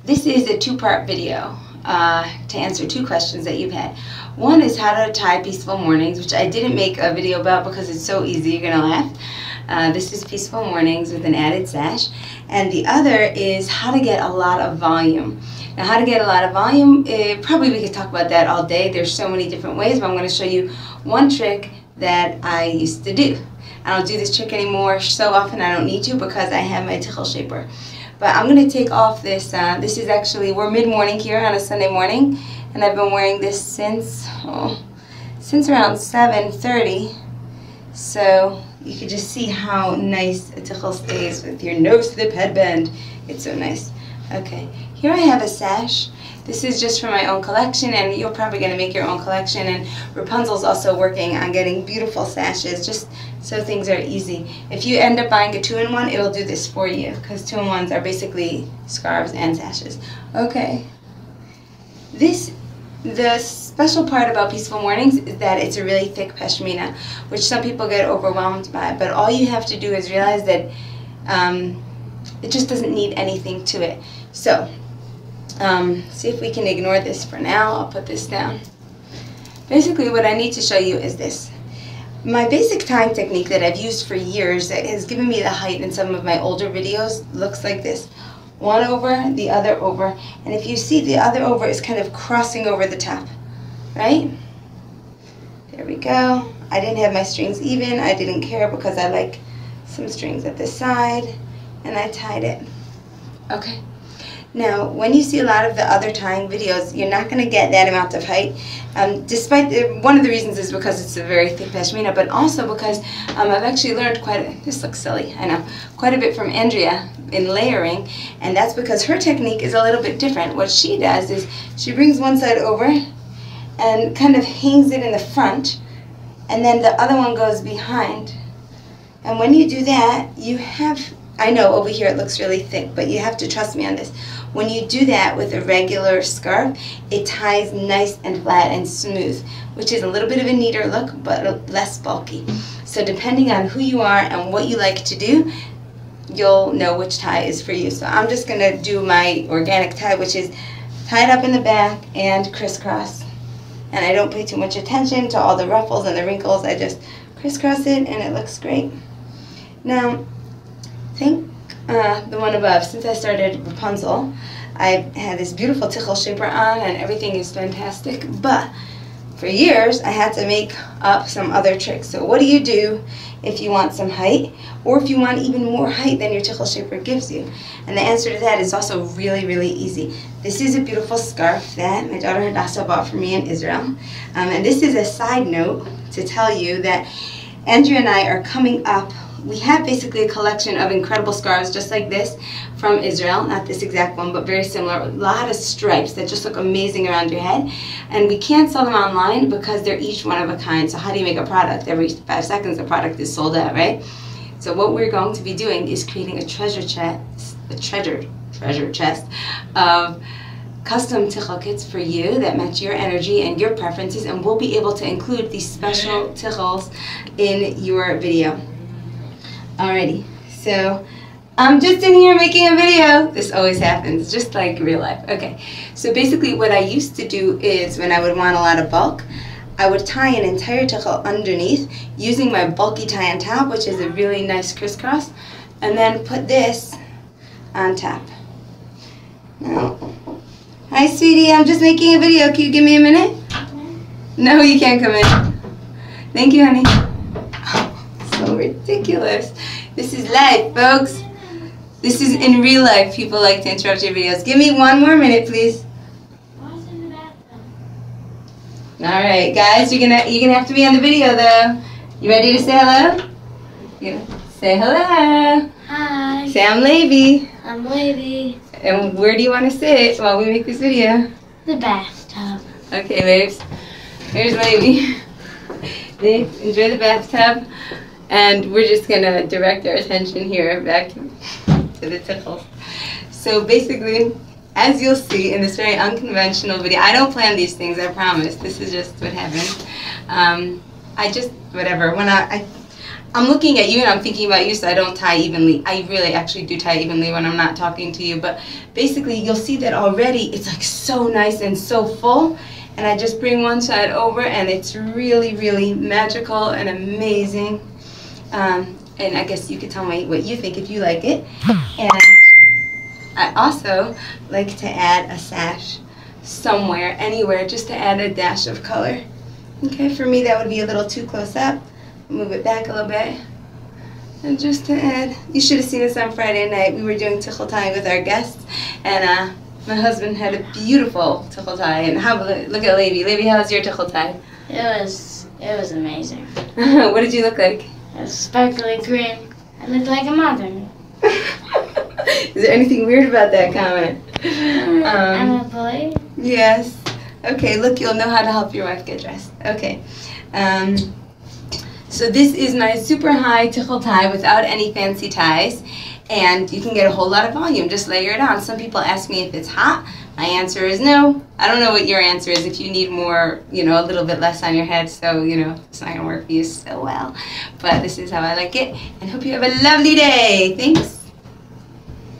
This is a two-part video to answer two questions that you've had. One is how to tie Peaceful Mornings, which I didn't make a video about because it's so easy, you're gonna laugh. This is Peaceful Mornings with an added sash. And the other is how to get a lot of volume. Now, how to get a lot of volume, probably we could talk about that all day. There's so many different ways, but I'm going to show you one trick that I used to do. I don't do this trick anymore so often. I don't need to because I have my Tichel shaper. But I'm going to take off this. This is actually, we're mid-morning here on a Sunday morning, and I've been wearing this since around 7:30. So you can just see how nice a Tichel stays with your no-slip headband. It's so nice. Okay, here I have a sash. This is just for my own collection, and you're probably going to make your own collection. And Wrapunzel's also working on getting beautiful sashes, just so things are easy. If you end up buying a 2-in-1, it'll do this for you, because 2-in-1s are basically scarves and sashes. Okay, the special part about Peaceful Mornings is that it's a really thick pashmina, which some people get overwhelmed by. But all you have to do is realize that it just doesn't need anything to it. So, see if we can ignore this for now. I'll put this down. Basically, what I need to show you is this. My basic tying technique that I've used for years that has given me the height in some of my older videos looks like this. One over, the other over. And if you see, the other over is kind of crossing over the top, right? There we go. I didn't have my strings even. I didn't care because I like some strings at the side. And I tied it. Okay. Now, when you see a lot of the other tying videos, you're not going to get that amount of height. One of the reasons is because it's a very thick pashmina, but also because I've actually learned this looks silly, I know, quite a bit from Andrea in layering, and that's because her technique is a little bit different. What she does is she brings one side over and kind of hangs it in the front, and then the other one goes behind. And when you do that, you have, I know over here it looks really thick, but you have to trust me on this. When you do that with a regular scarf, it ties nice and flat and smooth, which is a little bit of a neater look, but less bulky. So depending on who you are and what you like to do, you'll know which tie is for you. So I'm just going to do my organic tie, which is tied up in the back and crisscross. And I don't pay too much attention to all the ruffles and the wrinkles. I just crisscross it and it looks great. Now, the one above, since I started Wrapunzel, I've had this beautiful Tichel shaper on and everything is fantastic, but for years I had to make up some other tricks. So what do you do if you want some height, or if you want even more height than your Tichel shaper gives you? And the answer to that is also really, really easy. This is a beautiful scarf that my daughter Hadassah bought for me in Israel. And this is a side note to tell you that Andrea and I are coming up. We have basically a collection of incredible scarves just like this from Israel, not this exact one, but very similar. A lot of stripes that just look amazing around your head. And we can't sell them online because they're each one of a kind. So how do you make a product? Every 5 seconds the product is sold out, right? So what we're going to be doing is creating a treasure chest of custom Tichel kits for you that match your energy and your preferences, and we'll be able to include these special Tichels in your video. Alrighty, so I'm just in here making a video. This always happens, just like real life. Okay, so basically what I used to do is when I would want a lot of bulk, I would tie an entire Tichel underneath using my bulky tie on top, which is a really nice crisscross, and then put this on top. Now, hi sweetie, I'm just making a video. Can you give me a minute? No, you can't come in. Thank you, honey. So ridiculous. This is life, folks. This is in real life. People like to interrupt your videos. Give me 1 more minute, please. Alright, guys, you're gonna have to be on the video though. You ready to say hello? You're gonna say hello. Hi. Say I'm Levy. I'm Levy. And where do you want to sit while we make this video? The bathtub. Okay, babes. Here's Levy. Enjoy the bathtub. And we're just going to direct our attention here back to the Tichels. So basically, as you'll see in this very unconventional video, I don't plan these things, I promise. This is just what happened. I just, whatever, when I'm looking at you and I'm thinking about you, so I don't tie evenly. I really actually do tie evenly when I'm not talking to you, but basically you'll see that already it's like so nice and so full, and I just bring one side over and it's really, really magical and amazing. And I guess you could tell me what you think if you like it. And I also like to add a sash somewhere, anywhere, just to add a dash of color. Okay, for me that would be a little too close up. Move it back a little bit. And just to add, you should have seen us on Friday night. We were doing tichel tying with our guests, and my husband had a beautiful tichel tie. And look at Levi. Levi, how was your tichel tie? It was amazing. What did you look like? It was sparkly green. I looked like a mother. Is there anything weird about that comment? I'm a boy. Yes. Okay, look, you'll know how to help your wife get dressed. Okay. So this is my super high tichel tie without any fancy ties, and you can get a whole lot of volume. Just layer it on. Some people ask me if it's hot. My answer is no. I don't know what your answer is. If you need more, a little bit less on your head, so, it's not going to work for you so well. But this is how I like it, and hope you have a lovely day. Thanks.